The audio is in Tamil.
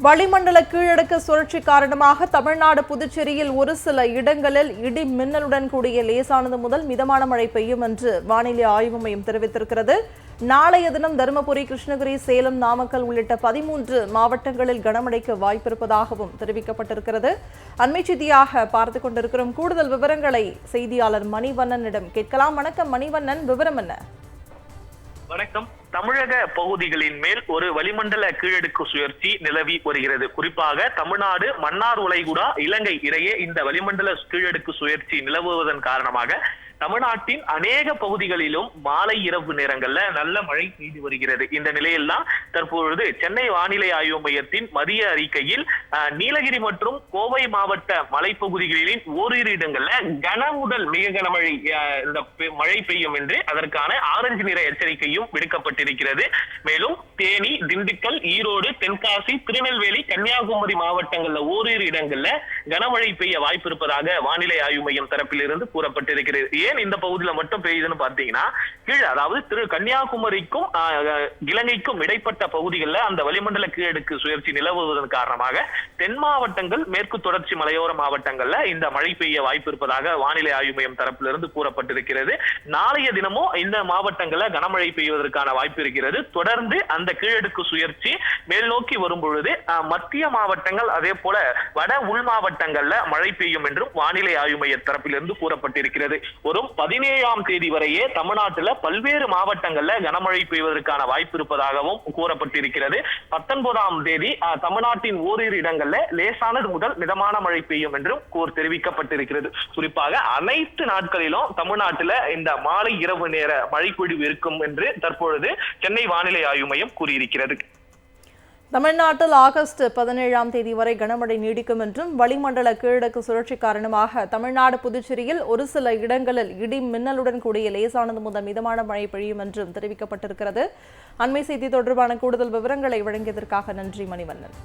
வளிமண்டல கீழடுக்கு சுழற்சி காரணமாக தமிழ்நாடு புதுச்சேரியில் ஒரு சில இடங்களில் இடி மின்னலுடன் கூடிய லேசானது முதல் மிதமான மழை பெய்யும் என்று வானிலை ஆய்வு மையம் தெரிவித்திருக்கிறது. நாளைய தினம் தருமபுரி, கிருஷ்ணகிரி, சேலம், நாமக்கல் உள்ளிட்ட 13 மாவட்டங்களில் கனமழைக்கு வாய்ப்பிருப்பதாகவும் தெரிவிக்கப்பட்டிருக்கிறது. அண்மை செய்தியாக பார்த்துக் கொண்டிருக்கிறோம். கூடுதல் விவரங்களை செய்தியாளர் மணிவண்ணனிடம் கேட்கலாம். வணக்கம் மணிவண்ணன், விவரம் என்ன? வணக்கம். தமிழக பகுதிகளின் மேல் ஒரு வளிமண்டல கீழடுக்கு சுழற்சி நிலவி வருகிறது. குறிப்பாக தமிழ்நாடு, மன்னார் வளைகுடா, இலங்கை இடையே இந்த வளிமண்டல கீழடுக்கு சுழற்சி நிலவுவதன் காரணமாக தமிழ்நாட்டின் அநேக பகுதிகளிலும் மாலை இரவு நேரங்கள்ல நல்ல மழை பெய்து வருகிறது. இந்த நிலையில்தான் தற்பொழுது சென்னை வானிலை ஆய்வு மையத்தின் மதிய அறிக்கையில் நீலகிரி மற்றும் கோவை மாவட்ட மலைப்பகுதிகளின் ஓரிரு இடங்கள்ல கன முதல் மிக கனமழை மழை பெய்யும் என்று அதற்கான ஆரஞ்சு நிற எச்சரிக்கையும் விடுக்கப்பட்டிருக்கிறது. மேலும் தேனி, திண்டுக்கல், ஈரோடு, தென்காசி, திருநெல்வேலி, கன்னியாகுமரி மாவட்டங்கள்ல ஓரிரு இடங்கள்ல கனமழை பெய்ய வாய்ப்பு இருப்பதாக வானிலை ஆய்வு மையம் தரப்பிலிருந்து கூறப்பட்டிருக்கிறது. இந்த பகுதியில மட்டும் பெய்யுதுன்னு பாத்தீங்கன்னா கீழே, அதாவது கன்னியாகுமரிக்கும் இலங்கைக்கும் இடைப்பட்ட பகுதிகளில் அந்த வளிமண்டல கீழடுக்கு சுழற்சி நிலவுவதன் காரணமாக தென் மாவட்டங்கள், மேற்கு தொடர்ச்சி மலையோர மாவட்டங்கள்ல இந்த மழை பெய்ய வாய்ப்பு இருப்பதாக வானிலை ஆய்வு மையம் தரப்பிலிருந்து கூறப்பட்டிருக்கிறது. நாளைய தினமும் இந்த மாவட்டங்கள்ல கனமழை பெய்வதற்கான வாய்ப்பு இருக்கிறது. தொடர்ந்து அந்த கீழடுக்கு சுழற்சி மேல் நோக்கி வரும் பொழுது மத்திய மாவட்டங்கள், அதே போல வட உள் மாவட்டங்கள்ல மழை பெய்யும் என்றும் வானிலை ஆய்வு மைய தரப்பிலிருந்து கூறப்பட்டிருக்கிறது. வரும் 17ஆம் தேதி வரையே தமிழ்நாட்டில் பல்வேறு மாவட்டங்கள்ல கனமழை பெய்வதற்கான வாய்ப்பு இருப்பதாகவும் கூறப்பட்டிருக்கிறது. 19ஆம் தேதி தமிழ்நாட்டின் ஓரிரு இடங்கள்ல லேசானது முதல் மிதமான மழை பெய்யும் என்றும் தெரிவிக்கப்பட்டிருக்கிறது. குறிப்பாக அனைத்து நாட்களிலும் தமிழ்நாட்டில் இந்த மாலை இரவு நேர மழை பொழிவு இருக்கும் என்று தற்பொழுது சென்னை வானிலை ஆய்வு மையம் கூறியிருக்கிறது. தமிழ்நாட்டில் ஆகஸ்ட் 17ஆம் தேதி வரை கனமழை நீடிக்கும் என்றும் வளிமண்டல கீழடுக்கு சுழற்சி காரணமாக தமிழ்நாடு, புதுச்சேரியில் ஒரு சில இடங்களில் இடி மின்னலுடன் கூடிய லேசானது முதல் மிதமான மழை பெய்யும் என்றும் தெரிவிக்கப்பட்டிருக்கிறது. அண்மை செய்தி தொடர்பான கூடுதல் விவரங்களை வழங்கியதற்காக நன்றி மணிவண்ணன்.